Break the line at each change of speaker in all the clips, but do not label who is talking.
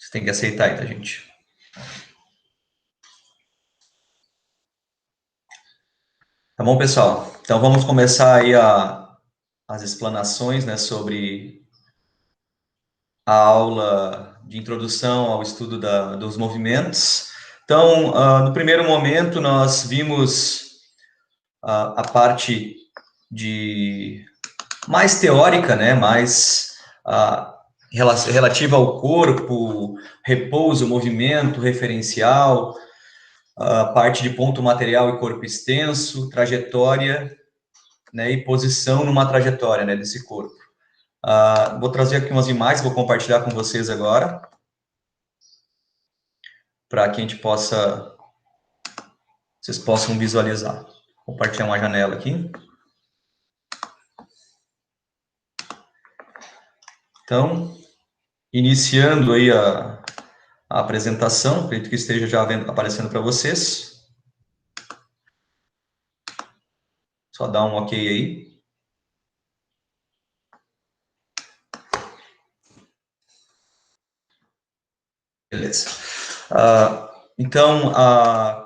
Você tem que aceitar aí, tá, gente? Tá bom, pessoal? Então vamos começar aí as explanações, né, sobre a aula de introdução ao estudo dos movimentos. Então, no primeiro momento, nós vimos a parte de mais teórica, né, mais relativa ao corpo, repouso, movimento, referencial, a parte de ponto material e corpo extenso, trajetória, né, e posição numa trajetória, né, desse corpo. Vou trazer aqui umas imagens, vou compartilhar com vocês agora, para que a gente possa, vocês possam visualizar. Vou compartilhar uma janela aqui. Então, iniciando aí a apresentação, acredito que esteja já aparecendo para vocês. Só dá um ok aí. Beleza. Então,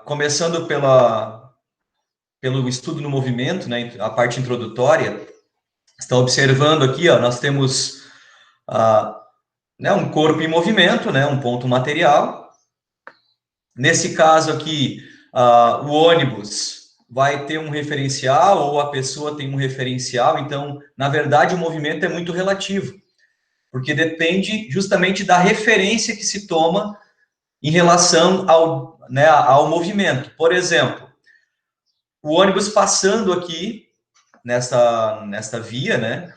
começando pelo estudo no movimento, né, a parte introdutória, estão observando aqui, ó, nós temos né, um corpo em movimento, né, um ponto material. Nesse caso aqui, o ônibus vai ter um referencial ou a pessoa tem um referencial, então, na verdade, o movimento é muito relativo, porque depende justamente da referência que se toma em relação ao movimento. Por exemplo, o ônibus passando aqui nesta via, né,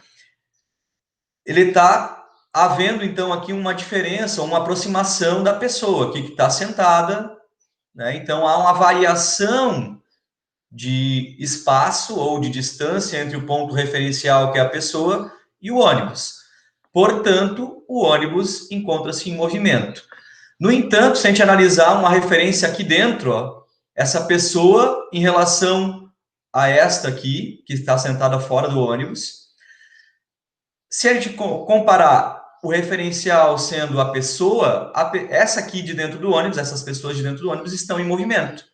ele está havendo, então, aqui uma diferença, uma aproximação da pessoa aqui que está sentada, né? Então, há uma variação de espaço ou de distância entre o ponto referencial, que é a pessoa, e o ônibus. Portanto, o ônibus encontra-se em movimento. No entanto, se a gente analisar uma referência aqui dentro, ó, essa pessoa em relação a esta aqui, que está sentada fora do ônibus, se a gente comparar o referencial sendo a pessoa, essa aqui de dentro do ônibus, essas pessoas de dentro do ônibus estão em movimento,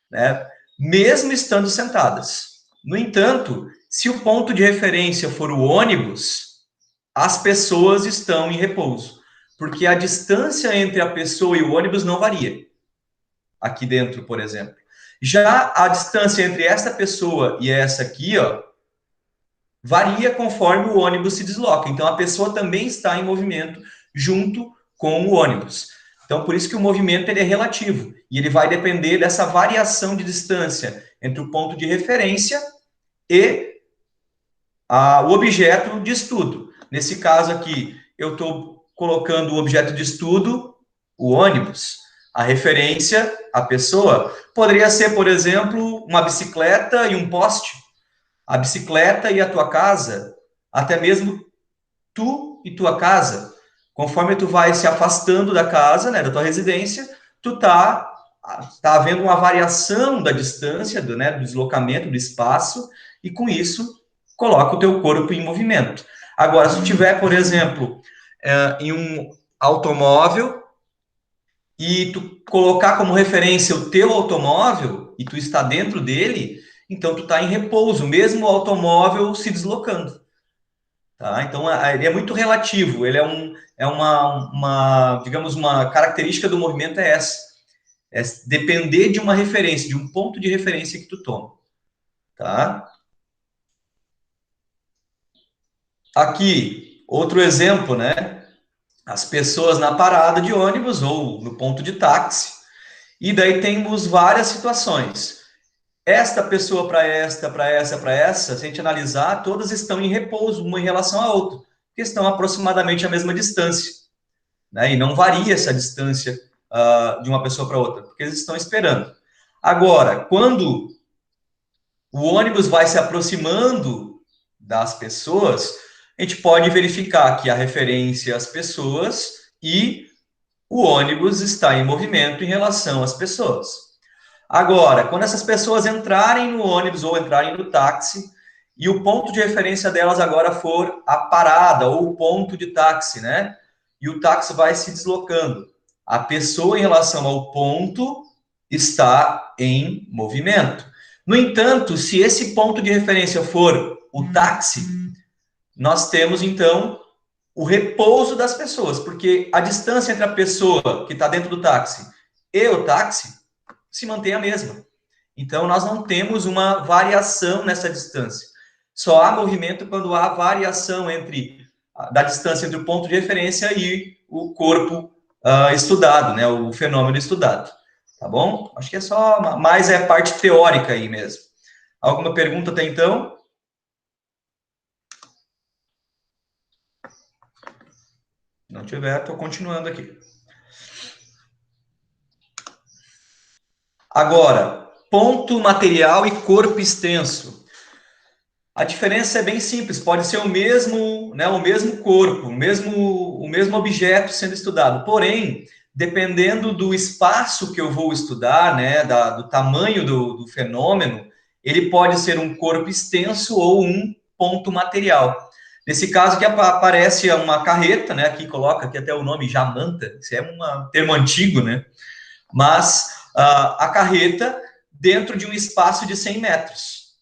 né? Mesmo estando sentadas. No entanto, se o ponto de referência for o ônibus, as pessoas estão em repouso, porque a distância entre a pessoa e o ônibus não varia. Aqui dentro, por exemplo. Já a distância entre essa pessoa e essa aqui, ó, varia conforme o ônibus se desloca. Então, a pessoa também está em movimento junto com o ônibus. Então, por isso que o movimento ele é relativo. E ele vai depender dessa variação de distância entre o ponto de referência e o objeto de estudo. Nesse caso aqui, eu estou colocando o objeto de estudo, o ônibus. A referência, a pessoa, poderia ser, por exemplo, uma bicicleta e um poste. A bicicleta e a tua casa, até mesmo tu e tua casa. Conforme tu vai se afastando da casa, né, da tua residência, tu tá havendo uma variação da distância, do deslocamento, do espaço, e com isso coloca o teu corpo em movimento. Agora, se tu tiver, por exemplo, em um automóvel e tu colocar como referência o teu automóvel e tu está dentro dele, então tu está em repouso, mesmo o automóvel se deslocando. Tá? Então, ele é muito relativo, ele digamos, uma característica do movimento é essa, é depender de uma referência, de um ponto de referência que tu toma. Tá? Aqui, outro exemplo, né? As pessoas na parada de ônibus ou no ponto de táxi, e daí temos várias situações. Esta pessoa para esta, para essa, para essa, se a gente analisar, todas estão em repouso uma em relação à outra, porque estão aproximadamente à mesma distância, né? E não varia essa distância de uma pessoa para outra, porque eles estão esperando. Agora, quando o ônibus vai se aproximando das pessoas, a gente pode verificar que a referência às pessoas e o ônibus está em movimento em relação às pessoas. Agora, quando essas pessoas entrarem no ônibus ou entrarem no táxi, e o ponto de referência delas agora for a parada ou o ponto de táxi, né? e o táxi vai se deslocando. A pessoa em relação ao ponto está em movimento. No entanto, se esse ponto de referência for o táxi, nós temos, então, o repouso das pessoas, porque a distância entre a pessoa que está dentro do táxi e o táxi se mantém a mesma. Então, nós não temos uma variação nessa distância. Só há movimento quando há variação da distância entre o ponto de referência e o corpo estudado, né, o fenômeno estudado. Tá bom? Acho que é só mais parte teórica aí mesmo. Alguma pergunta até então? Não tiver, estou continuando aqui. Agora, ponto material e corpo extenso. A diferença é bem simples, pode ser o mesmo corpo, o mesmo objeto sendo estudado. Porém, dependendo do espaço que eu vou estudar, né, do tamanho do fenômeno, ele pode ser um corpo extenso ou um ponto material. Nesse caso aqui aparece uma carreta, né, aqui coloca aqui até o nome Jamanta, isso é um termo antigo, né, mas a carreta dentro de um espaço de 100 metros.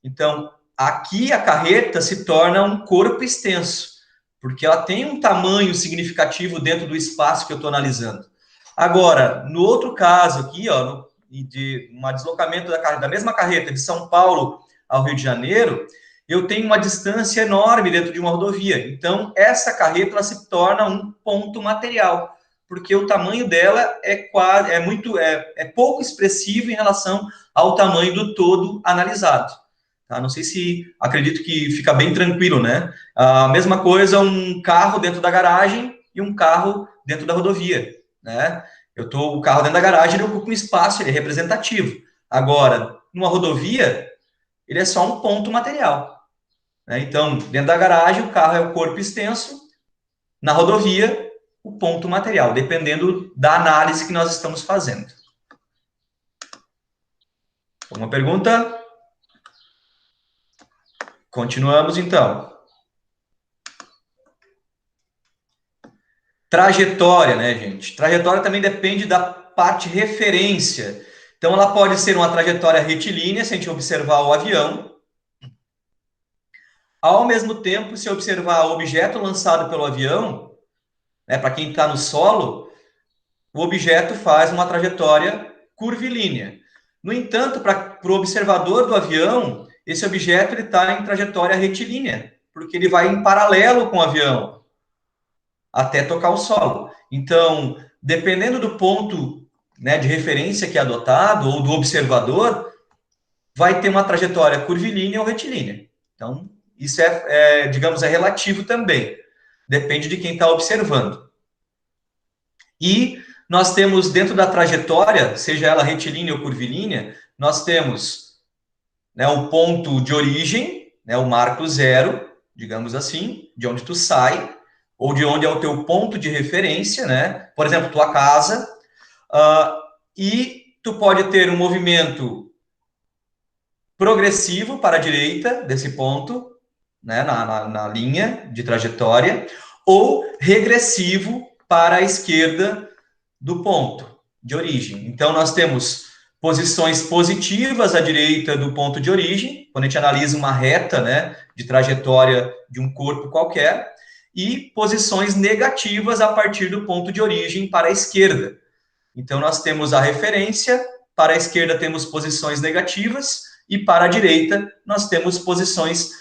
Então, aqui a carreta se torna um corpo extenso, porque ela tem um tamanho significativo dentro do espaço que eu estou analisando. Agora, no outro caso aqui, ó, de um deslocamento da mesma carreta de São Paulo ao Rio de Janeiro, eu tenho uma distância enorme dentro de uma rodovia. Então, essa carreta ela se torna um ponto material, porque o tamanho dela é pouco expressivo em relação ao tamanho do todo analisado. Tá? Não sei se acredito que fica bem tranquilo, né? A mesma coisa, um carro dentro da garagem e um carro dentro da rodovia, né? O carro dentro da garagem, ele ocupa um espaço, ele é representativo. Agora, numa rodovia, ele é só um ponto material, né? Então, dentro da garagem, o carro é o corpo extenso, na rodovia, o ponto material, dependendo da análise que nós estamos fazendo. Alguma pergunta? Continuamos, então. Trajetória, né, gente? Trajetória também depende da parte referência. Então, ela pode ser uma trajetória retilínea, se a gente observar o avião. Ao mesmo tempo, se observar o objeto lançado pelo avião, né, para quem está no solo, o objeto faz uma trajetória curvilínea. No entanto, para o observador do avião, esse objeto está em trajetória retilínea, porque ele vai em paralelo com o avião, até tocar o solo. Então, dependendo do ponto, né, de referência que é adotado, ou do observador, vai ter uma trajetória curvilínea ou retilínea. Então, isso digamos, é relativo também. Depende de quem está observando. E nós temos dentro da trajetória, seja ela retilínea ou curvilínea, nós temos, né, o ponto de origem, né, o marco zero, digamos assim, de onde tu sai, ou de onde é o teu ponto de referência, né? Por exemplo, tua casa, e tu pode ter um movimento progressivo para a direita desse ponto, né, na linha de trajetória, ou regressivo para a esquerda do ponto de origem. Então, nós temos posições positivas à direita do ponto de origem, quando a gente analisa uma reta, né, de trajetória de um corpo qualquer, e posições negativas a partir do ponto de origem para a esquerda. Então, nós temos a referência, para a esquerda temos posições negativas, e para a direita nós temos posições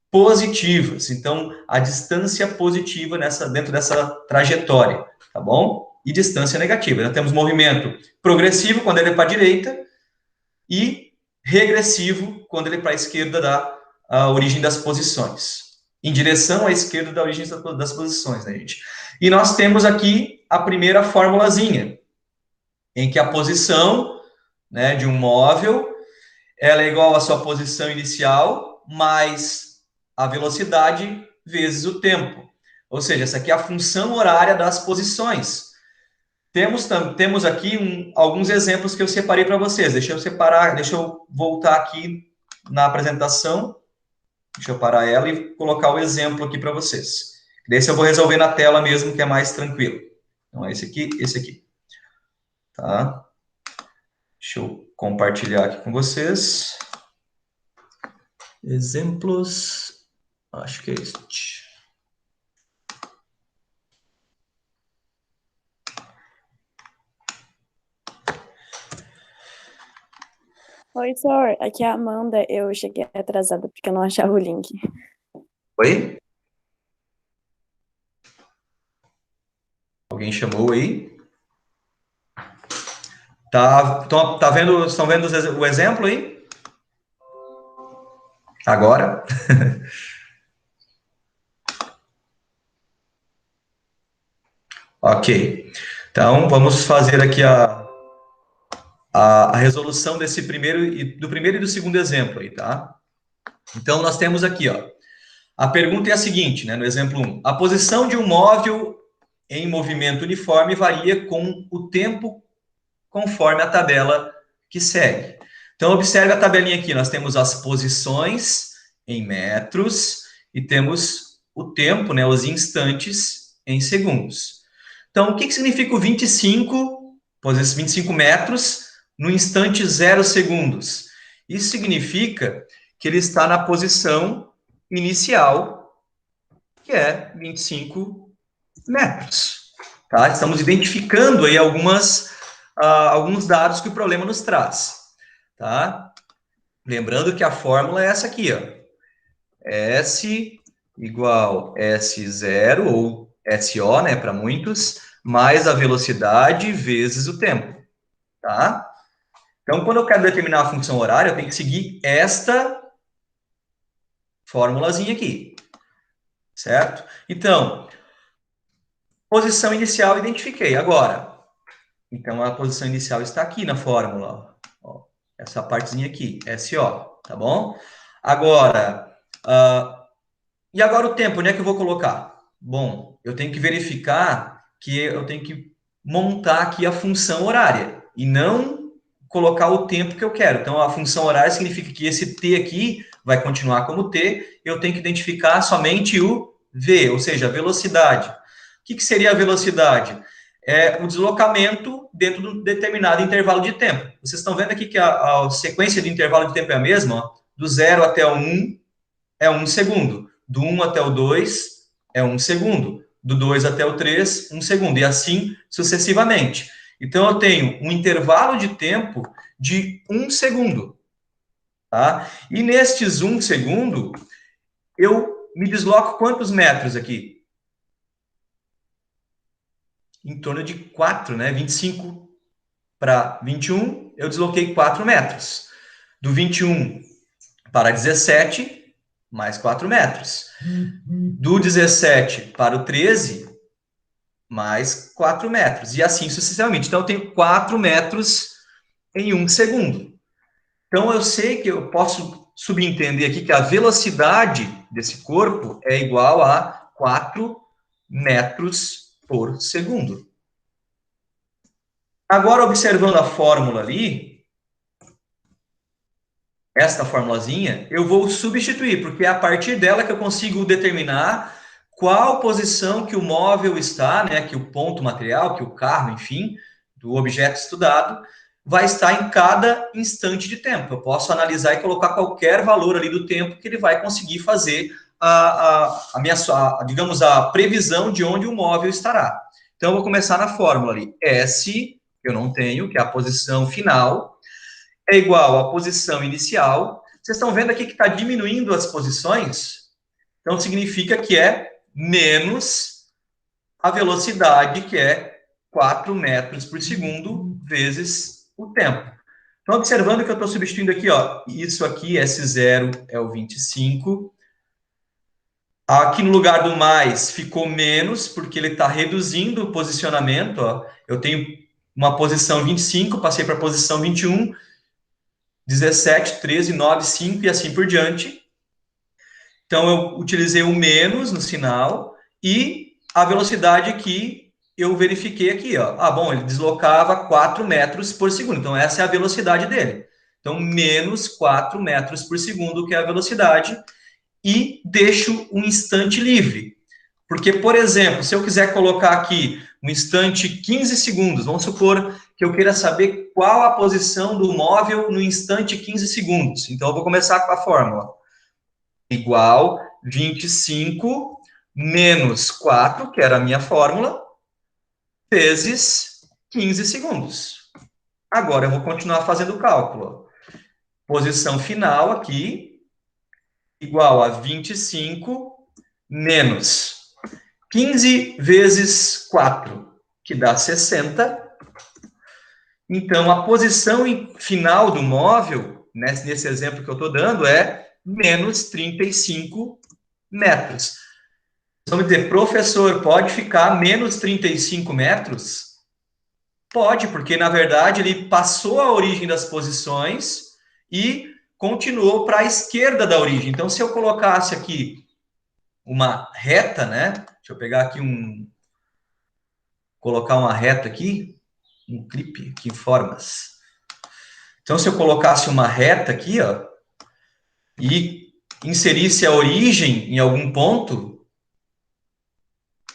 positivas. Então, a distância positiva dentro dessa trajetória, tá bom? E distância negativa. Nós temos movimento progressivo, quando ele é para a direita, e regressivo, quando ele é para a esquerda da origem das posições. Em direção à esquerda da origem das posições, né, gente? E nós temos aqui a primeira formulazinha, em que a posição, né, de um móvel, ela é igual à sua posição inicial, mais a velocidade vezes o tempo. Ou seja, essa aqui é a função horária das posições. Temos aqui alguns exemplos que eu separei para vocês. Deixa eu voltar aqui na apresentação. Deixa eu parar ela e colocar o exemplo aqui para vocês. Desse eu vou resolver na tela mesmo, que é mais tranquilo. Então, é esse aqui. Tá? Deixa eu compartilhar aqui com vocês. Exemplos. Acho que é este.
Oi, senhor. Aqui é a Amanda. Eu cheguei atrasada porque eu não achava o link.
Oi? Alguém chamou aí? Tá vendo, estão vendo o exemplo aí? Agora? Ok. Então, vamos fazer aqui a resolução do primeiro e do segundo exemplo aí, tá? Então, nós temos aqui, ó. A pergunta é a seguinte, né? No exemplo 1. A posição de um móvel em movimento uniforme varia com o tempo conforme a tabela que segue. Então, observe a tabelinha aqui. Nós temos as posições em metros e temos o tempo, né? Os instantes em segundos. Então, o que significa o 25 metros no instante 0 segundos? Isso significa que ele está na posição inicial, que é 25 metros. Tá? Estamos identificando aí alguns dados que o problema nos traz. Tá? Lembrando que a fórmula é essa aqui, ó. S igual S0, ou SO, né, para muitos, mais a velocidade vezes o tempo. Tá? Então, quando eu quero determinar a função horária, eu tenho que seguir esta formulazinha aqui. Certo? Então, posição inicial identifiquei. Agora, então a posição inicial está aqui na fórmula. Ó, essa partezinha aqui, SO, tá bom? Agora, e agora o tempo, onde é que eu vou colocar? Bom, eu tenho que verificar que eu tenho que montar aqui a função horária e não colocar o tempo que eu quero. Então, a função horária significa que esse T aqui vai continuar como T, eu tenho que identificar somente o V, ou seja, a velocidade. O que seria a velocidade? É o deslocamento dentro de um determinado intervalo de tempo. Vocês estão vendo aqui que a sequência de intervalo de tempo é a mesma? Ó, do 0 até o 1 é 1 segundo. Do 1 até o 2 é 1 segundo. Do 2 até o 3, 1 segundo. E assim sucessivamente. Então, eu tenho um intervalo de tempo de 1 segundo. Tá? E nestes 1 segundo, eu me desloco quantos metros aqui? Em torno de 4, né? 25 para 21, eu desloquei 4 metros. Do 21 para 17, mais 4 metros. Do 17 para o 13, mais 4 metros. E assim sucessivamente. Então, eu tenho 4 metros em 1 segundo. Então, eu sei que eu posso subentender aqui que a velocidade desse corpo é igual a 4 metros por segundo. Agora, observando a fórmula ali, esta formulazinha, eu vou substituir, porque é a partir dela que eu consigo determinar qual posição que o móvel está, né, que o ponto material, que o carro, enfim, do objeto estudado, vai estar em cada instante de tempo. Eu posso analisar e colocar qualquer valor ali do tempo que ele vai conseguir fazer digamos, a previsão de onde o móvel estará. Então, eu vou começar na fórmula ali. S, que eu não tenho, que é a posição final, é igual à posição inicial. Vocês estão vendo aqui que está diminuindo as posições? Então, significa que é menos a velocidade, que é 4 metros por segundo, vezes o tempo. Então, observando que eu estou substituindo aqui, ó, isso aqui, S0 é o 25. Aqui no lugar do mais ficou menos, porque ele está reduzindo o posicionamento. Ó. Eu tenho uma posição 25, passei para a posição 21, 17, 13, 9, 5 e assim por diante. Então, eu utilizei o menos no sinal e a velocidade que eu verifiquei aqui. Ó. Ah, bom, ele deslocava 4 metros por segundo. Então, essa é a velocidade dele. Então, menos 4 metros por segundo, que é a velocidade, e deixo um instante livre. Porque, por exemplo, se eu quiser colocar aqui um instante 15 segundos, vamos supor que eu queira saber qual a posição do móvel no instante 15 segundos. Então, eu vou começar com a fórmula. Igual 25 menos 4, que era a minha fórmula, vezes 15 segundos. Agora, eu vou continuar fazendo o cálculo. Posição final aqui, igual a 25 menos 15 vezes 4, que dá 60. Então, a posição final do móvel, nesse exemplo que eu estou dando, é menos 35 metros. Vamos dizer, professor, pode ficar menos 35 metros? Pode, porque, na verdade, ele passou a origem das posições e continuou para a esquerda da origem. Então, se eu colocasse aqui uma reta, né? Deixa eu pegar aqui colocar uma reta aqui, um clipe aqui em formas. Então, se eu colocasse uma reta aqui, ó, e inserisse a origem em algum ponto,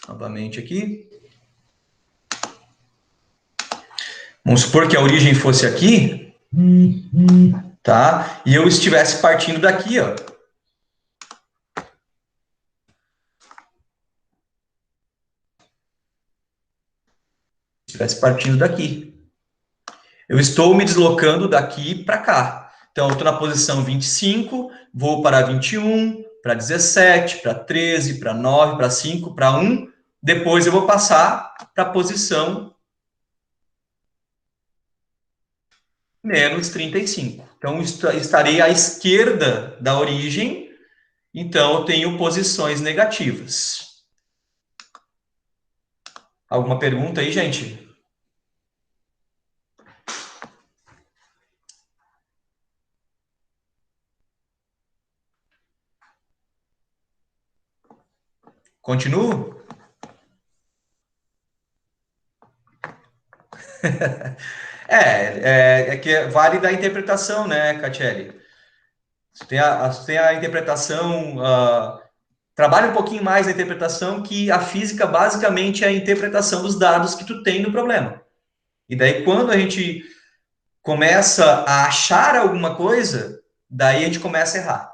novamente aqui, vamos supor que a origem fosse aqui, tá? E eu estivesse partindo daqui, ó. Estivesse partindo daqui. Eu estou me deslocando daqui para cá. Então, eu estou na posição 25, vou para 21, para 17, para 13, para 9, para 5, para 1. Depois eu vou passar para a posição menos 35. Então, estarei à esquerda da origem, então eu tenho posições negativas. Alguma pergunta aí, gente? Continuo? É que vale da interpretação, né, Catiele? Tem a interpretação, trabalha um pouquinho mais na interpretação, que a física basicamente é a interpretação dos dados que tu tem no problema. E daí, quando a gente começa a achar alguma coisa, daí a gente começa a errar.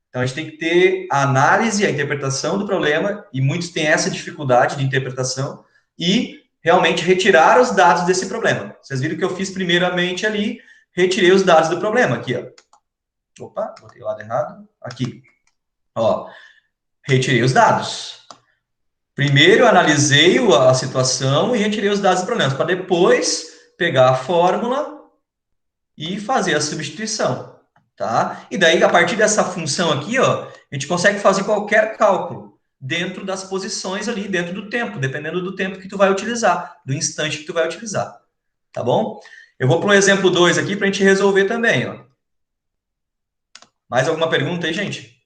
Então, a gente tem que ter a análise, a interpretação do problema, e muitos têm essa dificuldade de interpretação, e realmente retirar os dados desse problema. Vocês viram que eu fiz primeiramente ali, retirei os dados do problema, aqui, ó. Opa, botei o lado errado. Aqui, ó. Retirei os dados. Primeiro, eu analisei a situação e retirei os dados do problema, para depois pegar a fórmula e fazer a substituição. Tá? E daí, a partir dessa função aqui, ó, a gente consegue fazer qualquer cálculo dentro das posições ali, dentro do tempo, dependendo do tempo que tu vai utilizar, do instante que tu vai utilizar. Tá bom? Eu vou para um exemplo 2 aqui para a gente resolver também. Ó. Mais alguma pergunta aí, gente?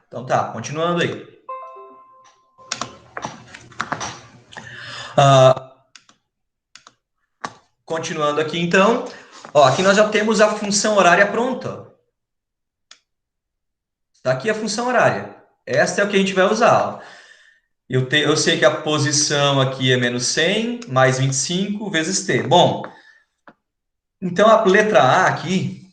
Então tá, continuando aí. Continuando aqui, então. Ó, aqui nós já temos a função horária pronta. Está aqui a função horária. Esta é o que a gente vai usar. Ó. Eu sei que a posição aqui é menos 100 mais 25 vezes t. Bom, então a letra A aqui,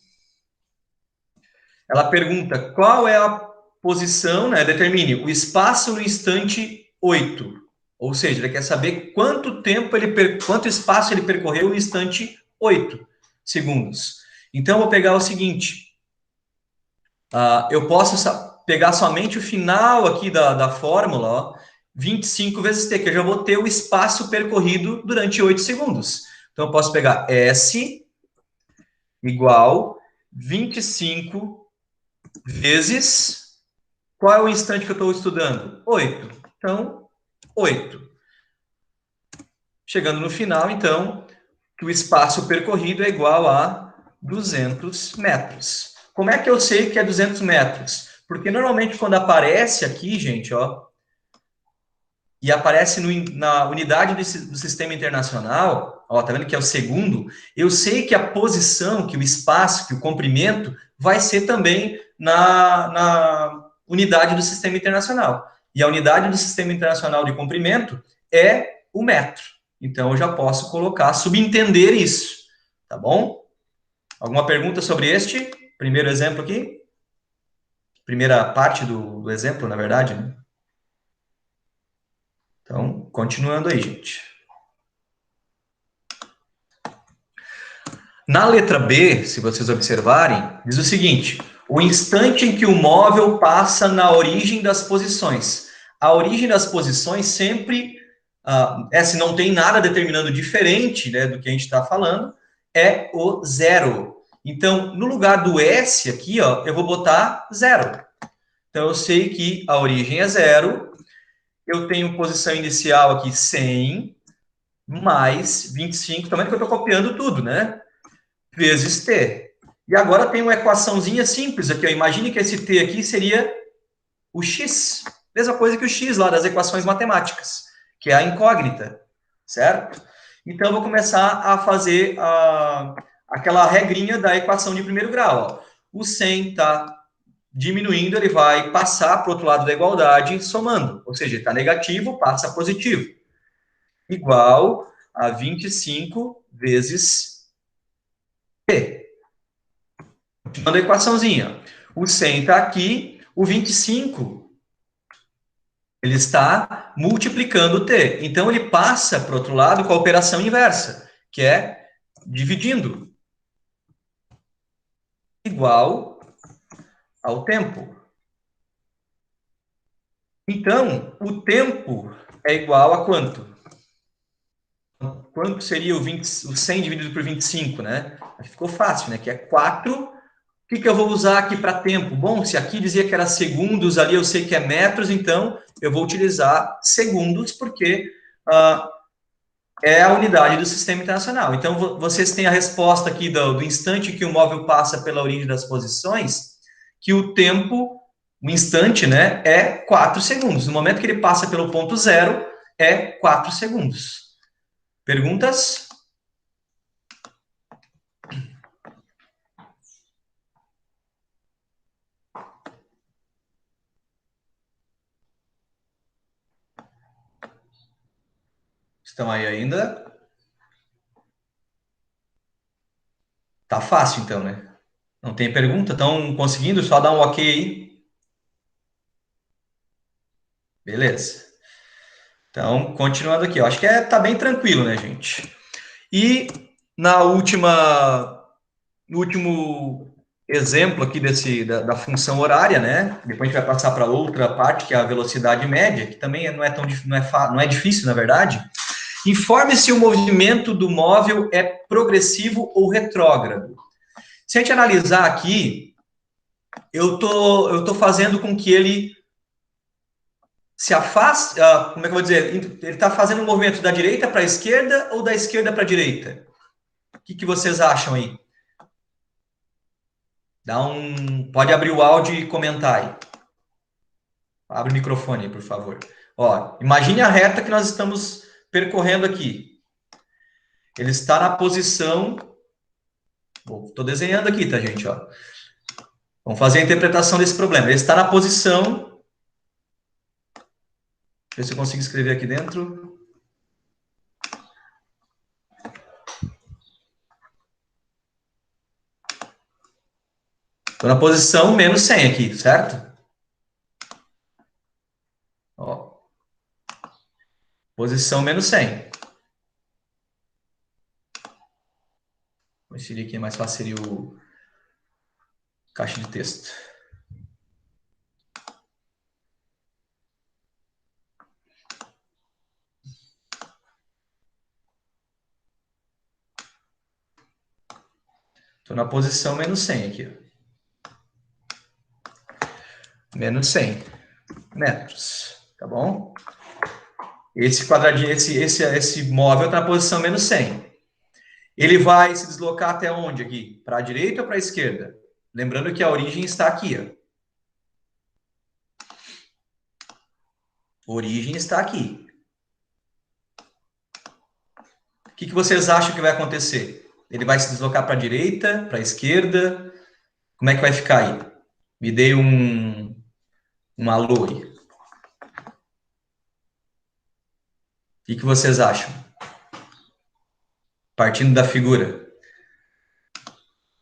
ela pergunta qual é a posição, né? Determine o espaço no instante 8. Ou seja, ele quer saber quanto espaço ele percorreu no instante 8 segundos. Então, eu vou pegar o seguinte. Eu posso pegar somente o final aqui da fórmula, ó, 25 vezes t, que eu já vou ter o espaço percorrido durante 8 segundos. Então, eu posso pegar S igual 25 vezes... Qual é o instante que eu estou estudando? 8. Então, 8. Chegando no final, então, que o espaço percorrido é igual a 200 metros. Como é que eu sei que é 200 metros? Porque normalmente quando aparece aqui, gente, ó, e aparece na unidade do sistema internacional, ó, tá vendo que é o segundo, eu sei que a posição, que o espaço, que o comprimento vai ser também unidade do sistema internacional. E a unidade do sistema internacional de comprimento é o metro. Então, eu já posso colocar, subentender isso, tá bom? Alguma pergunta sobre este primeiro exemplo aqui? Primeira parte do exemplo, na verdade, né? Então, continuando aí, gente. Na letra B, se vocês observarem, diz o seguinte: o instante em que o móvel passa na origem das posições. A origem das posições sempre, se não tem nada determinando diferente, né, do que a gente está falando, é o zero. Então, no lugar do S aqui, ó, eu vou botar zero. Então, eu sei que a origem é zero, eu tenho posição inicial aqui 100, mais 25, também que eu estou copiando tudo, né? Vezes t. E agora tem uma equaçãozinha simples aqui. Ó. Imagine que esse t aqui seria o x. Mesma coisa que o x lá das equações matemáticas, que é a incógnita, certo? Então, eu vou começar a fazer aquela regrinha da equação de primeiro grau. Ó. O 100 está diminuindo, ele vai passar para o outro lado da igualdade somando. Ou seja, está negativo, passa positivo. Igual a 25 vezes t. Continuando a equaçãozinha. O 100 está aqui, o 25, ele está multiplicando o t. Então, ele passa para o outro lado com a operação inversa, que é dividindo. Igual ao tempo. Então, o tempo é igual a quanto? Quanto seria o 100 dividido por 25, né? Ficou fácil, né? Que é 4. O que eu vou usar aqui para tempo? Bom, se aqui dizia que era segundos, ali eu sei que é metros, então eu vou utilizar segundos, porque é a unidade do sistema internacional. Então, vocês têm a resposta aqui do instante que o móvel passa pela origem das posições, que o tempo, o instante, né, é 4 segundos. No momento que ele passa pelo ponto zero, é 4 segundos. Perguntas? Estão aí ainda? Tá fácil, então, né? Não tem pergunta? Estão conseguindo? Só dar um ok aí. Beleza. Então, continuando aqui. Eu acho que tá bem tranquilo, né, gente? E no último exemplo aqui da função horária, né? Depois a gente vai passar para outra parte, que é a velocidade média, que também não é difícil, na verdade. Informe se o movimento do móvel é progressivo ou retrógrado. Se a gente analisar aqui, eu tô fazendo com que ele se afaste, como é que eu vou dizer? Ele está fazendo um movimento da direita para a esquerda ou da esquerda para a direita? O que vocês acham aí? Pode abrir o áudio e comentar aí. Abre o microfone aí, por favor. Ó, imagine a reta que nós estamos percorrendo aqui. Ele está na posição... Estou desenhando aqui, tá, gente? Ó. Vamos fazer a interpretação desse problema. Ele está na posição... Deixa eu ver se eu consigo escrever aqui dentro. Estou na posição menos 100 aqui, certo? Ó. Posição menos 100. Vou inserir aqui, mais fácil seria o caixa de texto. Estou na posição menos 100 aqui. Menos 100 metros, tá bom? Esse quadradinho, esse móvel está na posição menos 100. Ele vai se deslocar até onde aqui? Para a direita ou para a esquerda? Lembrando que a origem está aqui. Ó. A origem está aqui. O que vocês acham que vai acontecer? Ele vai se deslocar para a direita, para a esquerda? Como é que vai ficar aí? Me dê uma lua aí. O que vocês acham? Partindo da figura.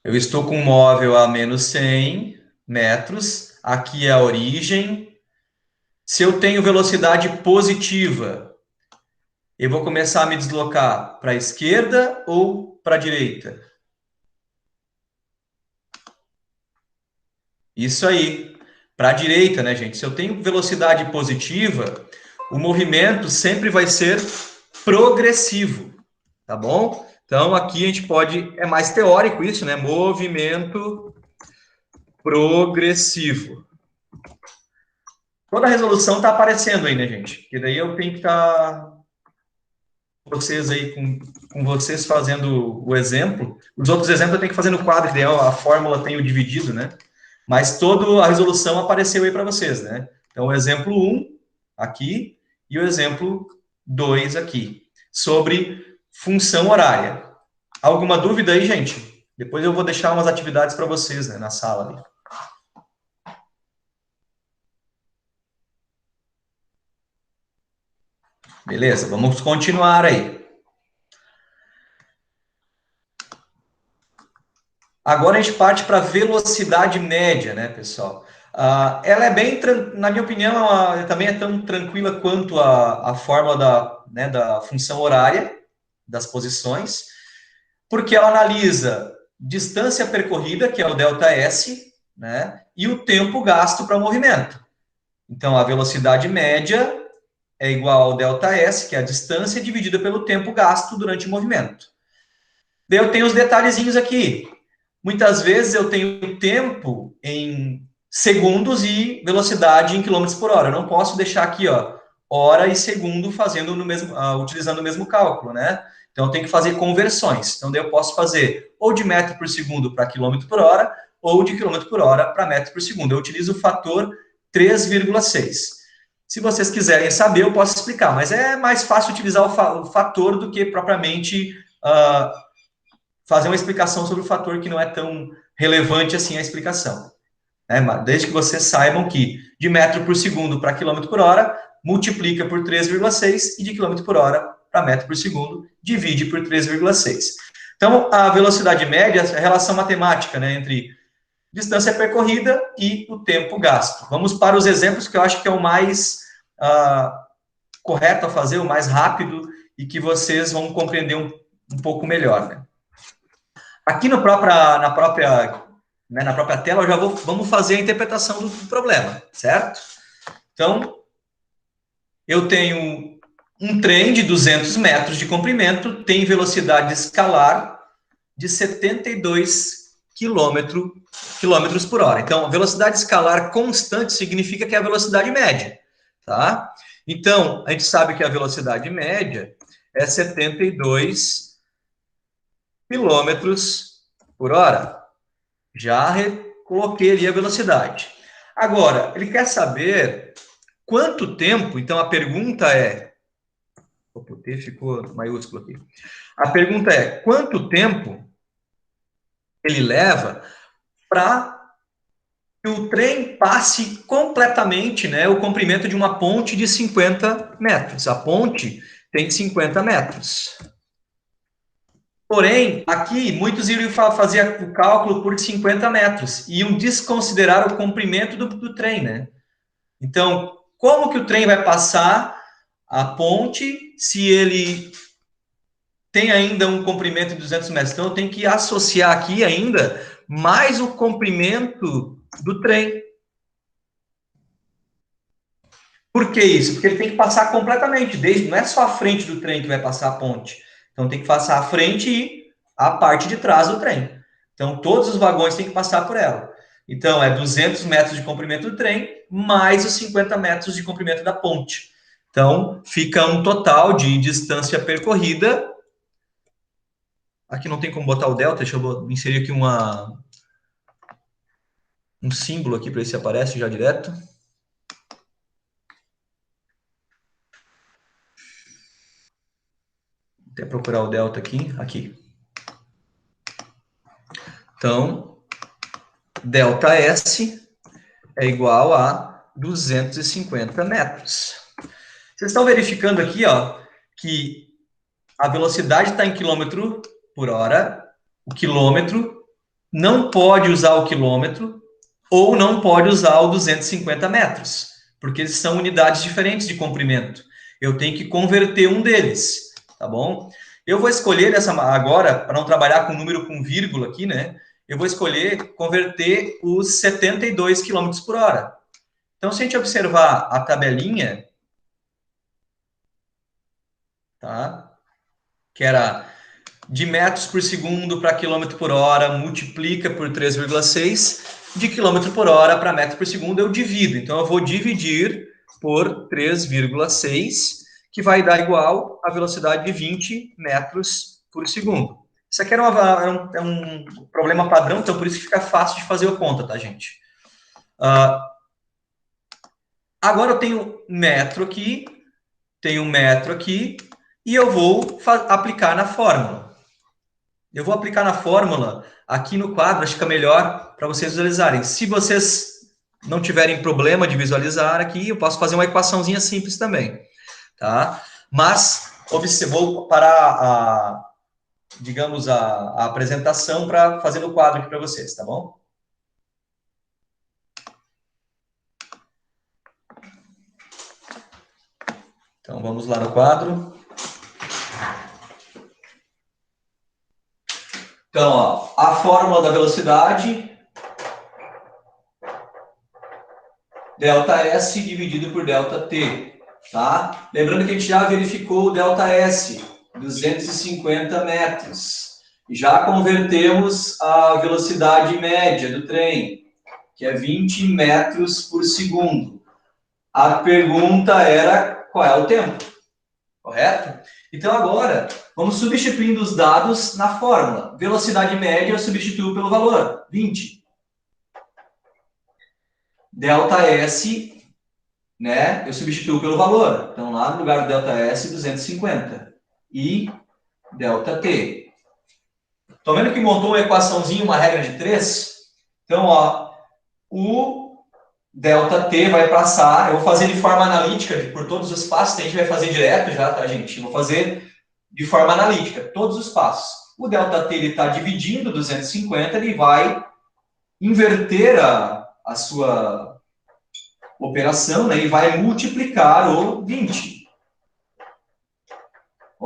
Eu estou com um móvel a menos 100 metros. Aqui é a origem. Se eu tenho velocidade positiva, eu vou começar a me deslocar para a esquerda ou para a direita? Isso aí. Para a direita, né, gente? Se eu tenho velocidade positiva, o movimento sempre vai ser progressivo, tá bom? Então, aqui a gente pode... É mais teórico isso, né? Movimento progressivo. Toda a resolução está aparecendo aí, né, gente? E daí eu tenho que estar... vocês aí, com vocês fazendo o exemplo. Os outros exemplos eu tenho que fazer no quadro, que daí a fórmula tem o dividido, né? Mas toda a resolução apareceu aí para vocês, né? Então, o exemplo 1 aqui e o exemplo 2 aqui, sobre função horária. Alguma dúvida aí, gente? Depois eu vou deixar umas atividades para vocês, né, na sala ali. Beleza, vamos continuar aí. Agora a gente parte para a velocidade média, né, pessoal? Ela é bem, na minha opinião, também é tão tranquila quanto a fórmula da função horária, das posições, porque ela analisa distância percorrida, que é o ΔS, né, e o tempo gasto para o movimento. Então, a velocidade média é igual ao ΔS, que é a distância dividida pelo tempo gasto durante o movimento. Daí eu tenho os detalhezinhos aqui. Muitas vezes eu tenho tempo em segundos e velocidade em quilômetros por hora. Eu não posso deixar aqui, ó, hora e segundo fazendo no mesmo, utilizando o mesmo cálculo, né? Então eu tenho que fazer conversões. Então daí eu posso fazer ou de metro por segundo para quilômetro por hora ou de quilômetro por hora para metro por segundo. Eu utilizo o fator 3,6. Se vocês quiserem saber, eu posso explicar, mas é mais fácil utilizar o fator do que propriamente fazer uma explicação sobre o fator que não é tão relevante assim a explicação. Desde que vocês saibam que de metro por segundo para quilômetro por hora, multiplica por 3,6 e de quilômetro por hora para metro por segundo, divide por 3,6. Então, a velocidade média é a relação matemática, né, entre distância percorrida e o tempo gasto. Vamos para os exemplos que eu acho que é o mais correto a fazer, o mais rápido e que vocês vão compreender um pouco melhor, né? Aqui na própria tela, vamos fazer a interpretação do problema, certo? Então, eu tenho um trem de 200 metros de comprimento, tem velocidade escalar de 72 quilômetros por hora. Então, a velocidade escalar constante significa que é a velocidade média, tá? Então, a gente sabe que a velocidade média é 72 quilômetros por hora. Já coloquei ali a velocidade. Agora, ele quer saber quanto tempo, então a pergunta é... O T ficou maiúsculo aqui. A pergunta é, quanto tempo ele leva para que o trem passe completamente, né, o comprimento de uma ponte de 50 metros. A ponte tem 50 metros. Porém, aqui, muitos iriam fazer o cálculo por 50 metros e iam desconsiderar o comprimento do trem, né? Então, como que o trem vai passar a ponte se ele tem ainda um comprimento de 200 metros? Então, eu tenho que associar aqui ainda mais o comprimento do trem. Por que isso? Porque ele tem que passar completamente, não é só a frente do trem que vai passar a ponte. Então, tem que passar a frente e a parte de trás do trem. Então, todos os vagões têm que passar por ela. Então, é 200 metros de comprimento do trem, mais os 50 metros de comprimento da ponte. Então, fica um total de distância percorrida. Aqui não tem como botar o delta, deixa eu inserir aqui um símbolo aqui para ver se aparece já direto. Vou até procurar o delta aqui. Então, ΔS é igual a 250 metros. Vocês estão verificando aqui, ó, que a velocidade está em quilômetro por hora, o quilômetro não pode usar o quilômetro ou não pode usar o 250 metros, porque eles são unidades diferentes de comprimento. Eu tenho que converter um deles, tá bom? Eu vou escolher essa agora, para não trabalhar com número com vírgula aqui, né? Eu vou escolher converter os 72 km por hora. Então, se a gente observar a tabelinha, tá? Que era de metros por segundo para quilômetro por hora, multiplica por 3,6, de quilômetro por hora para metro por segundo eu divido. Então, eu vou dividir por 3,6, que vai dar igual a velocidade de 20 metros por segundo. Isso aqui é um problema padrão, então por isso que fica fácil de fazer a conta, tá, gente? Agora eu tenho metro aqui, e eu vou aplicar na fórmula. Eu vou aplicar na fórmula aqui no quadro, acho que fica melhor para vocês visualizarem. Se vocês não tiverem problema de visualizar aqui, eu posso fazer uma equaçãozinha simples também, tá? Mas vou parar digamos, a apresentação para fazer no quadro aqui para vocês, tá bom? Então, vamos lá no quadro. Então, ó, a fórmula da velocidade, ΔS dividido por ΔT, tá? Lembrando que a gente já verificou o ΔS, 250 metros. Já convertemos a velocidade média do trem, que é 20 metros por segundo. A pergunta era qual é o tempo, correto? Então, agora, vamos substituindo os dados na fórmula. Velocidade média eu substituo pelo valor, 20. ΔS, né, eu substituo pelo valor. Então, lá no lugar do ΔS, 250. E ΔT. Estão vendo que montou uma equaçãozinha, uma regra de 3? Então, ó, o ΔT vai passar, eu vou fazer de forma analítica, por todos os passos, a gente vai fazer direto já, tá, gente? Eu vou fazer de forma analítica, todos os passos. O ΔT está dividindo 250, ele vai inverter a sua operação, né, e vai multiplicar o 20.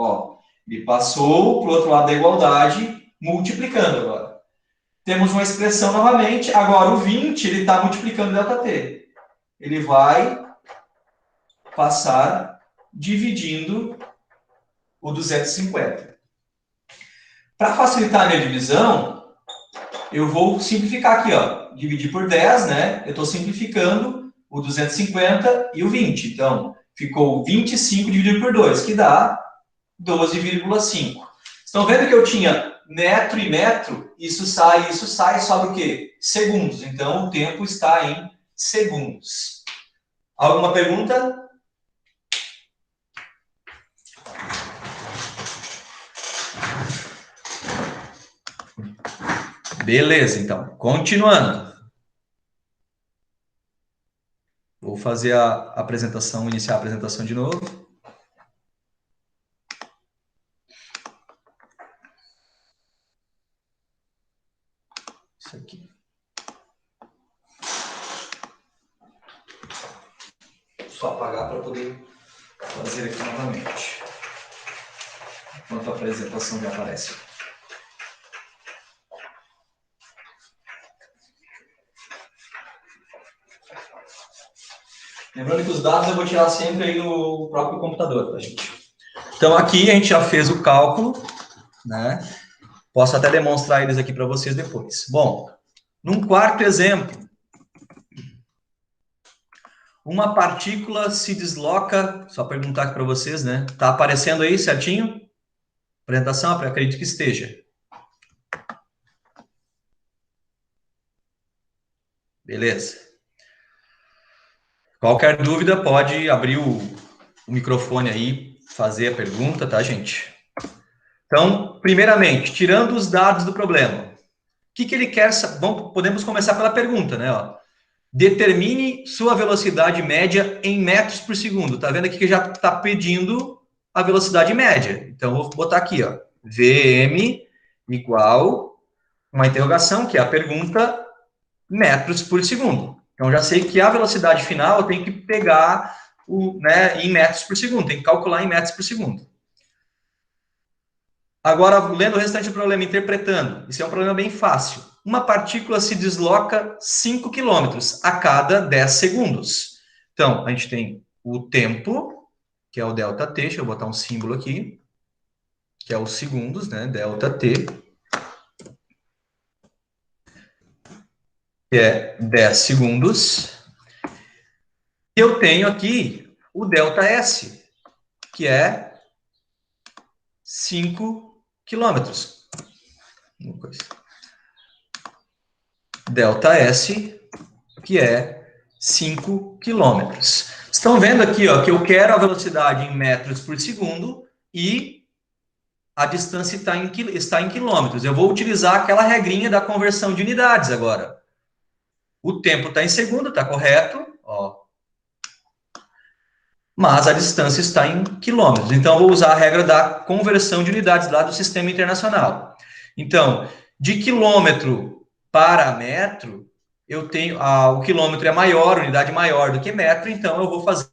Ó, ele passou para o outro lado da igualdade, multiplicando agora. Temos uma expressão novamente, agora o 20, ele está multiplicando ΔT. Ele vai passar dividindo o 250. Para facilitar a minha divisão, eu vou simplificar aqui, ó. Dividir por 10, né? Eu estou simplificando o 250 e o 20. Então, ficou 25 dividido por 2, que dá 12,5. Estão vendo que eu tinha metro e metro? Isso sai, sobra o quê? Segundos. Então, o tempo está em segundos. Alguma pergunta? Beleza, então. Continuando. Vou fazer a apresentação, iniciar a apresentação de novo. Isso aqui. Só apagar para poder fazer aqui novamente. Enquanto a apresentação já aparece. Lembrando que os dados eu vou tirar sempre aí no próprio computador, tá, gente? Então, aqui a gente já fez o cálculo, né? Posso até demonstrar eles aqui para vocês depois. Bom, num quarto exemplo, uma partícula se desloca, só perguntar aqui para vocês, né? Tá aparecendo aí certinho? Apresentação, acredito que esteja. Beleza. Qualquer dúvida, pode abrir o microfone aí, fazer a pergunta, tá, gente? Então, primeiramente, tirando os dados do problema, o que ele quer saber? Bom, podemos começar pela pergunta, né? Ó. Determine sua velocidade média em metros por segundo. Tá vendo aqui que já está pedindo a velocidade média. Então, vou botar aqui, ó, VM igual uma interrogação, que é a pergunta metros por segundo. Então, já sei que a velocidade final eu tenho que pegar em metros por segundo, tem que calcular em metros por segundo. Agora, lendo o restante do problema, interpretando, isso é um problema bem fácil. Uma partícula se desloca 5 km a cada 10 segundos. Então, a gente tem o tempo, que é o ΔT, deixa eu botar um símbolo aqui, que é os segundos, né, ΔT, que é 10 segundos. E eu tenho aqui o ΔS, que é 5 quilômetros. ΔS, que é 5 quilômetros. Estão vendo aqui, ó, que eu quero a velocidade em metros por segundo e a distância está em quilômetros. Eu vou utilizar aquela regrinha da conversão de unidades agora. O tempo está em segundo, está correto, ó. Mas a distância está em quilômetros. Então, eu vou usar a regra da conversão de unidades lá do sistema internacional. Então, de quilômetro para metro, eu tenho o quilômetro é maior, unidade maior do que metro, então eu vou fazer.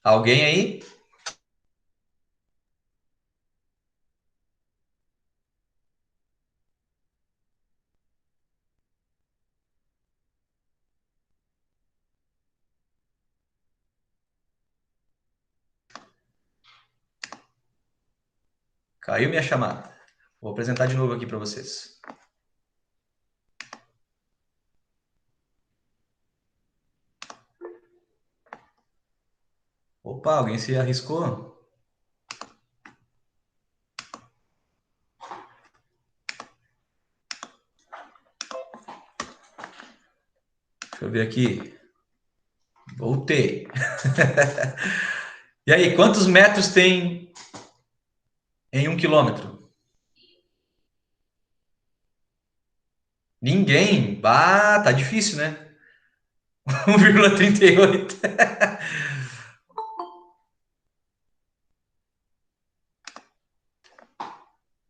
Alguém aí? Caiu minha chamada. Vou apresentar de novo aqui para vocês. Opa, alguém se arriscou? Deixa eu ver aqui. Voltei. E aí, quantos metros tem em 1 quilômetro? Ninguém. Ah, tá difícil, né? 1,38.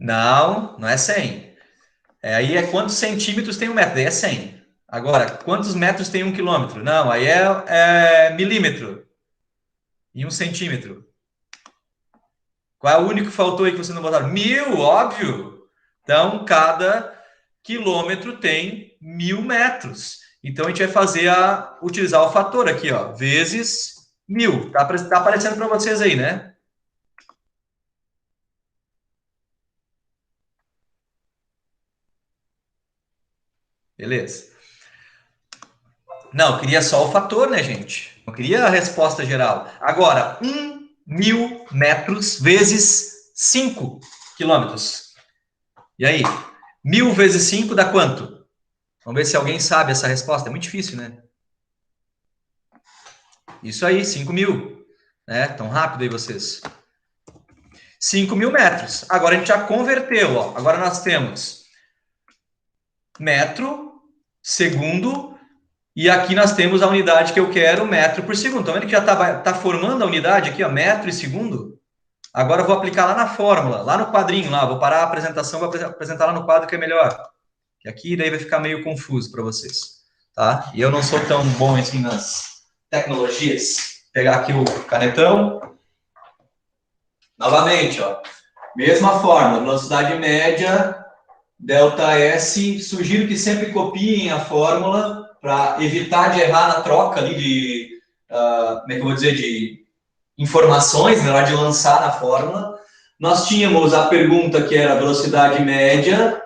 Não, não é 100. Aí é quantos centímetros tem um metro? Aí é 100. Agora, quantos metros tem 1 quilômetro? Não, aí é milímetro. E 1 centímetro. Qual é o único que faltou aí que você não botaram? 1000, óbvio. Então, cada quilômetro tem 1000 metros. Então, a gente vai utilizar o fator aqui, ó, vezes 1000. Tá aparecendo para vocês aí, né? Beleza. Não, eu queria só o fator, né, gente? Não queria a resposta geral. Agora, 1000 metros vezes 5 quilômetros. E aí? 1000 vezes 5 dá quanto? Vamos ver se alguém sabe essa resposta. É muito difícil, né? Isso aí, 5.000. Né? Tão rápido aí vocês. 5.000 metros. Agora a gente já converteu. Ó. Agora nós temos metro, segundo, e aqui nós temos a unidade que eu quero, metro por segundo. Estão vendo que já está formando a unidade aqui, ó, metro e segundo? Agora eu vou aplicar lá na fórmula, lá no quadrinho, lá. Vou parar a apresentação, vou apresentar lá no quadro que é melhor. Que aqui daí vai ficar meio confuso para vocês. Tá? E eu não sou tão bom assim nas tecnologias. Vou pegar aqui o canetão. Novamente, ó. Mesma fórmula, velocidade média, ΔS. Sugiro que sempre copiem a fórmula para evitar de errar na troca ali de, como é que eu vou dizer, de informações, na hora de lançar na fórmula, nós tínhamos a pergunta que era a velocidade média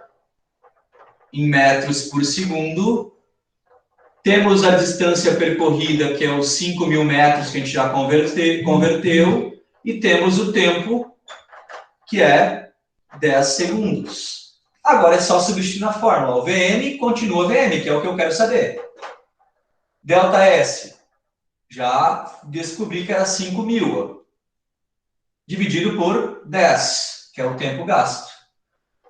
em metros por segundo, temos a distância percorrida, que é os 5.000 metros que a gente já converteu, e temos o tempo, que é 10 segundos. Agora é só substituir na fórmula. O Vm continua Vm, que é o que eu quero saber. ΔS, já descobri que era 5.000, dividido por 10, que é o tempo gasto.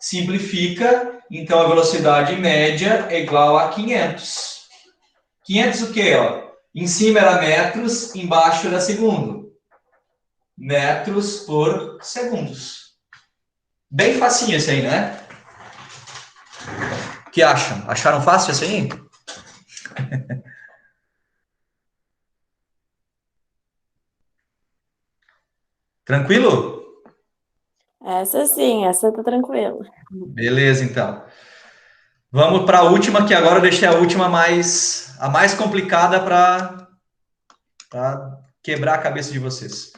Simplifica, então a velocidade média é igual a 500. 500 o quê? Ó? Em cima era metros, embaixo era segundo. Metros por segundos. Bem facinho esse aí, né? O que acham? Acharam fácil esse aí? Tranquilo?
Essa sim, essa tá tranquila.
Beleza, então. Vamos para a última, que agora eu deixei a última a mais complicada para quebrar a cabeça de vocês.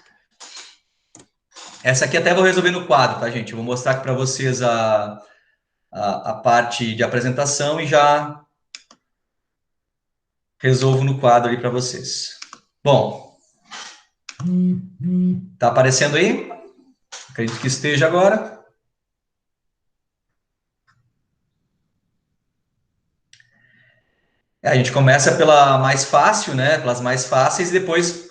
Essa aqui até vou resolver no quadro, tá, gente? Eu vou mostrar aqui para vocês a parte de apresentação e já resolvo no quadro aí para vocês. Bom, tá aparecendo aí? Acredito que esteja agora. A gente começa pela mais fácil, né? Pelas mais fáceis, e depois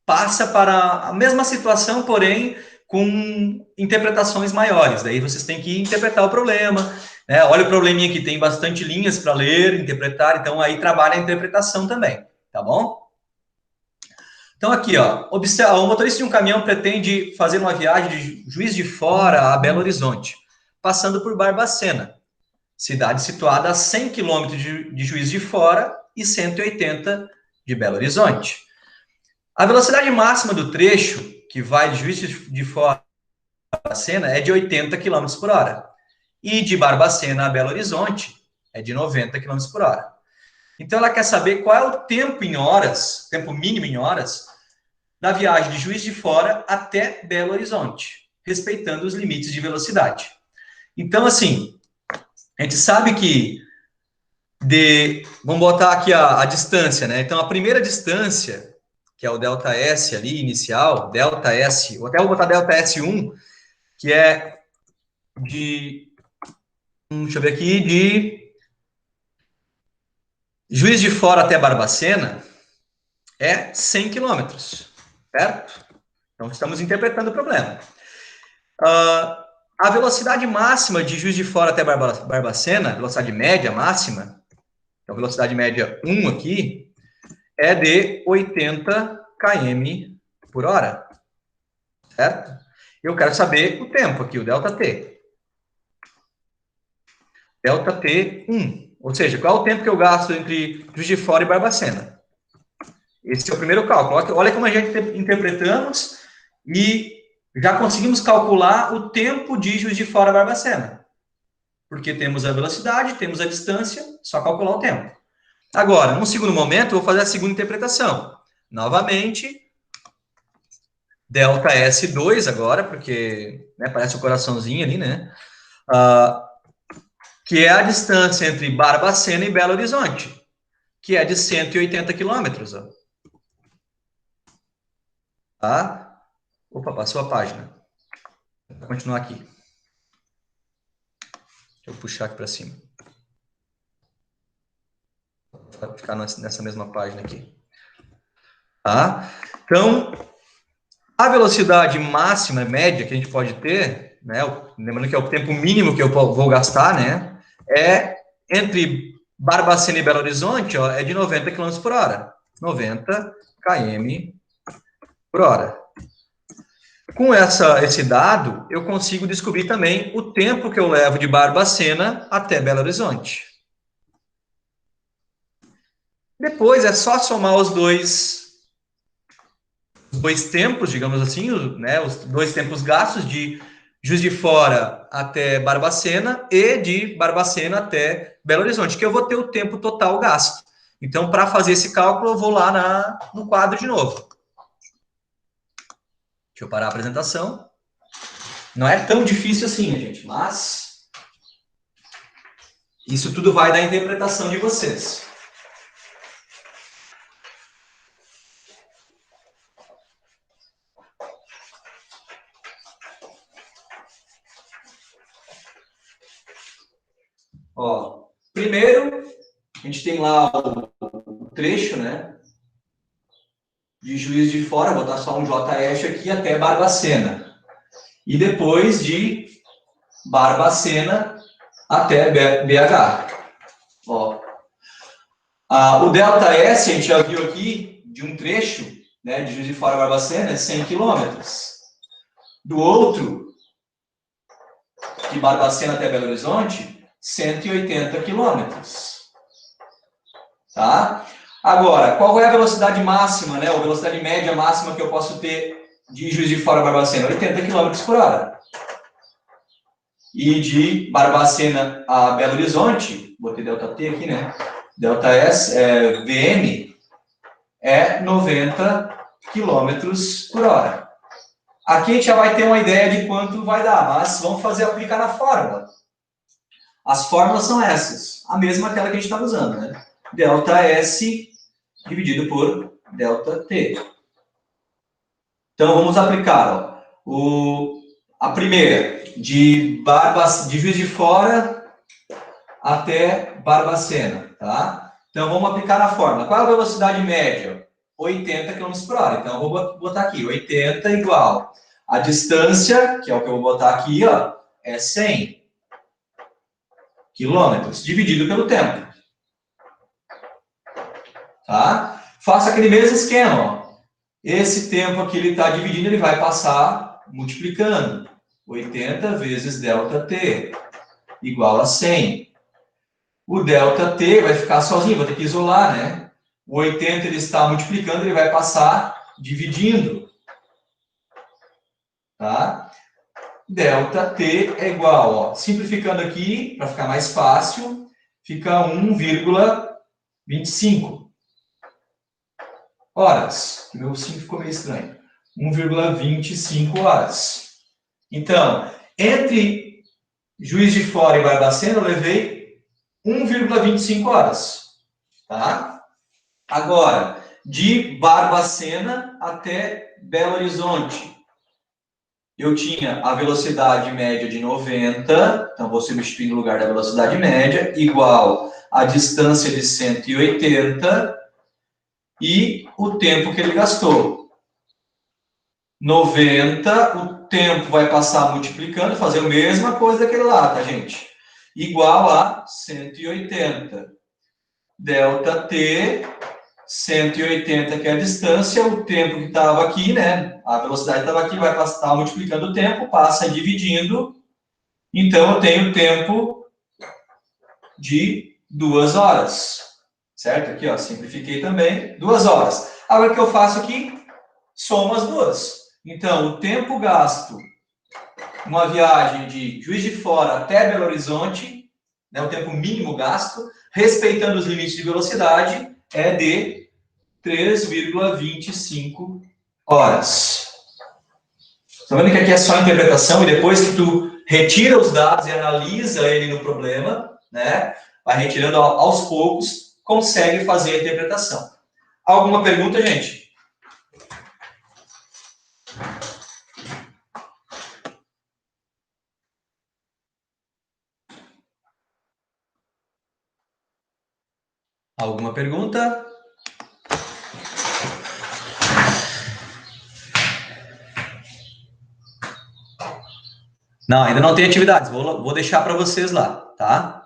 passa para a mesma situação, porém com interpretações maiores. Daí vocês têm que interpretar o problema, né? Olha o probleminha que tem bastante linhas para ler, interpretar, então aí trabalha a interpretação também, tá bom? Então aqui, ó, o motorista de um caminhão pretende fazer uma viagem de Juiz de Fora a Belo Horizonte, passando por Barbacena, cidade situada a 100 quilômetros de Juiz de Fora e 180 de Belo Horizonte. A velocidade máxima do trecho, que vai de Juiz de Fora a Barbacena, é de 80 km por hora. E de Barbacena a Belo Horizonte é de 90 km por hora. Então ela quer saber qual é o tempo em horas, tempo mínimo em horas, da viagem de Juiz de Fora até Belo Horizonte, respeitando os limites de velocidade. Então, assim, a gente sabe que vamos botar aqui a distância, né? Então, a primeira distância, que é o ΔS ali, inicial, ΔS, ou até vou botar ΔS1, que é deixa eu ver aqui, de Juiz de Fora até Barbacena, é 100 quilômetros, certo? Então, estamos interpretando o problema. A velocidade máxima de Juiz de Fora até Barbacena, velocidade média máxima, então velocidade média 1 aqui, é de 80 km por hora, certo? Eu quero saber o tempo aqui, o ΔT. ΔT1, ou seja, qual é o tempo que eu gasto entre Juiz de Fora e Barbacena? Esse é o primeiro cálculo. Olha como a gente interpretamos e já conseguimos calcular o tempo de Juiz de Fora a Barbacena. Porque temos a velocidade, temos a distância, só calcular o tempo. Agora, num segundo momento, eu vou fazer a segunda interpretação. Novamente, ΔS2 agora, porque parece um coraçãozinho ali, né? Que é a distância entre Barbacena e Belo Horizonte, que é de 180 quilômetros. Tá? Opa, passou a página. Vou continuar aqui. Deixa eu puxar aqui para cima. Vai ficar nessa mesma página aqui. Tá? Então, a velocidade máxima, média, que a gente pode ter, né, lembrando que é o tempo mínimo que eu vou gastar, né, é entre Barbacena e Belo Horizonte, ó, é de 90 km por hora. 90 km por hora. Com esse dado, eu consigo descobrir também o tempo que eu levo de Barbacena até Belo Horizonte. Depois é só somar os dois tempos, digamos assim, né, os dois tempos gastos de Juiz de Fora até Barbacena e de Barbacena até Belo Horizonte, que eu vou ter o tempo total gasto. Então, para fazer esse cálculo, eu vou lá no quadro de novo. Deixa eu parar a apresentação. Não é tão difícil assim, gente, mas isso tudo vai da interpretação de vocês. Ó, primeiro, a gente tem lá o trecho, né? De Juiz de Fora, vou botar só um JS aqui até Barbacena. E depois de Barbacena até BH. Ó. O delta S, a gente já viu aqui, de um trecho, né, de Juiz de Fora a Barbacena, é 100 km. Do outro, de Barbacena até Belo Horizonte, 180 km. Tá? Agora, qual é a velocidade máxima, né, ou velocidade média máxima que eu posso ter de Juiz de Fora a Barbacena? 80 km por hora. E de Barbacena a Belo Horizonte, botei delta T aqui, né? Delta S, VM, é 90 km por hora. Aqui a gente já vai ter uma ideia de quanto vai dar, mas vamos aplicar na fórmula. As fórmulas são essas, a mesma aquela que a gente está usando, né? Delta S dividido por delta T. Então vamos aplicar, ó, a primeira, de Juiz de Fora até Barbacena, tá? Então vamos aplicar na fórmula. Qual é a velocidade média? 80 km por hora. Então eu vou botar aqui, 80 igual. A distância, que é o que eu vou botar aqui, ó, é 100 quilômetros, dividido pelo tempo. Tá? Faça aquele mesmo esquema, ó. Esse tempo aqui ele está dividindo, ele vai passar multiplicando. 80 vezes delta T igual a 100. O delta T vai ficar sozinho, vou ter que isolar, né? O 80 ele está multiplicando, ele vai passar dividindo. Tá? Delta T é igual, ó, simplificando aqui, para ficar mais fácil, fica 1,25 horas. Meu 5 ficou meio estranho. 1,25 horas. Então, entre Juiz de Fora e Barbacena, eu levei 1,25 horas. Tá? Agora, de Barbacena até Belo Horizonte, eu tinha a velocidade média de 90, então vou substituir no lugar da velocidade média, igual a distância de 180 e o tempo que ele gastou. 90, o tempo vai passar multiplicando, fazer a mesma coisa daquele lá, tá, gente? Igual a 180. Delta T, 180 que é a distância, o tempo que estava aqui, né? A velocidade estava aqui, vai estar multiplicando o tempo, passa dividindo. Então, eu tenho tempo de 2 horas. Certo? Aqui, ó, simplifiquei também. 2 horas. Agora, o que eu faço aqui? Somo as duas. Então, o tempo gasto numa viagem de Juiz de Fora até Belo Horizonte, né, o tempo mínimo gasto, respeitando os limites de velocidade, é de 3,25 horas. Tá vendo que aqui é só interpretação e depois que tu retira os dados e analisa ele no problema, né, vai retirando aos poucos, consegue fazer a interpretação. Alguma pergunta, gente? Alguma pergunta? Não, ainda não tem atividades. Vou deixar para vocês lá, tá?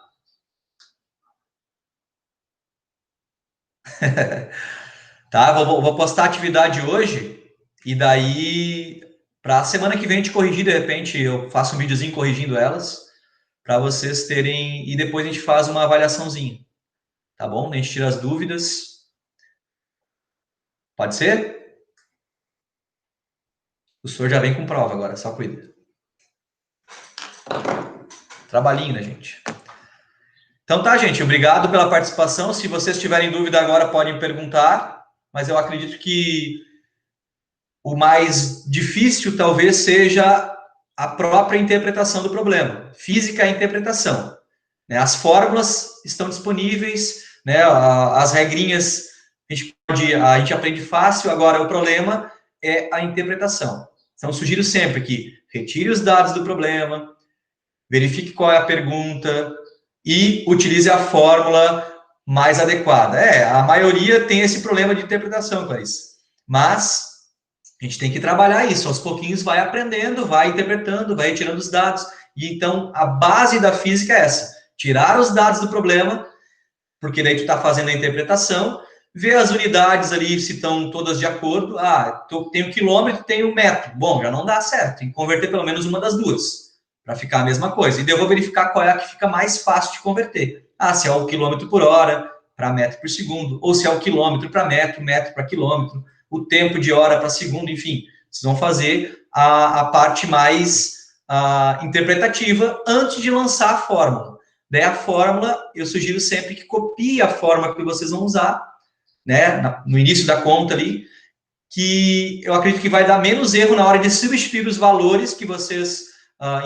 Tá? Vou postar a atividade hoje e daí para a semana que vem a gente corrigir, de repente eu faço um videozinho corrigindo elas para vocês terem e depois a gente faz uma avaliaçãozinha. Tá bom? A gente tira as dúvidas. Pode ser? O senhor já vem com prova agora, só cuida. Trabalhinho, né, gente? Então tá, gente, obrigado pela participação. Se vocês tiverem dúvida agora, podem perguntar, mas eu acredito que o mais difícil talvez seja a própria interpretação do problema. Física é a interpretação, né? As fórmulas estão disponíveis, né? As regrinhas a gente aprende fácil, agora o problema é a interpretação. Então, eu sugiro sempre que retire os dados do problema, verifique qual é a pergunta e utilize a fórmula mais adequada. A maioria tem esse problema de interpretação, Clarice. Mas a gente tem que trabalhar isso. Aos pouquinhos vai aprendendo, vai interpretando, vai retirando os dados. E então, a base da física é essa. Tirar os dados do problema, porque daí tu está fazendo a interpretação, ver as unidades ali se estão todas de acordo. Tem o quilômetro, tem o metro. Bom, já não dá certo. Tem que converter pelo menos uma das duas, para ficar a mesma coisa. E daí eu vou verificar qual é a que fica mais fácil de converter. Se é o quilômetro por hora para metro por segundo, ou se é o quilômetro para metro, metro para quilômetro, o tempo de hora para segundo, enfim. Vocês vão fazer a parte mais interpretativa antes de lançar a fórmula. Daí a fórmula, eu sugiro sempre que copie a fórmula que vocês vão usar, né, no início da conta ali, que eu acredito que vai dar menos erro na hora de substituir os valores que vocês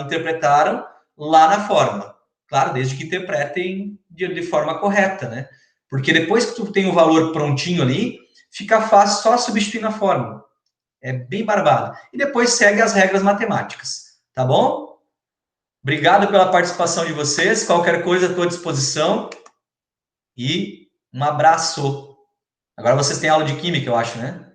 interpretaram lá na fórmula. Claro, desde que interpretem de forma correta, né? Porque depois que tu tem o valor prontinho ali, fica fácil só substituir na fórmula. É bem barbado. E depois segue as regras matemáticas, tá bom? Obrigado pela participação de vocês. Qualquer coisa, estou à disposição. E um abraço. Agora vocês têm aula de química, eu acho, né?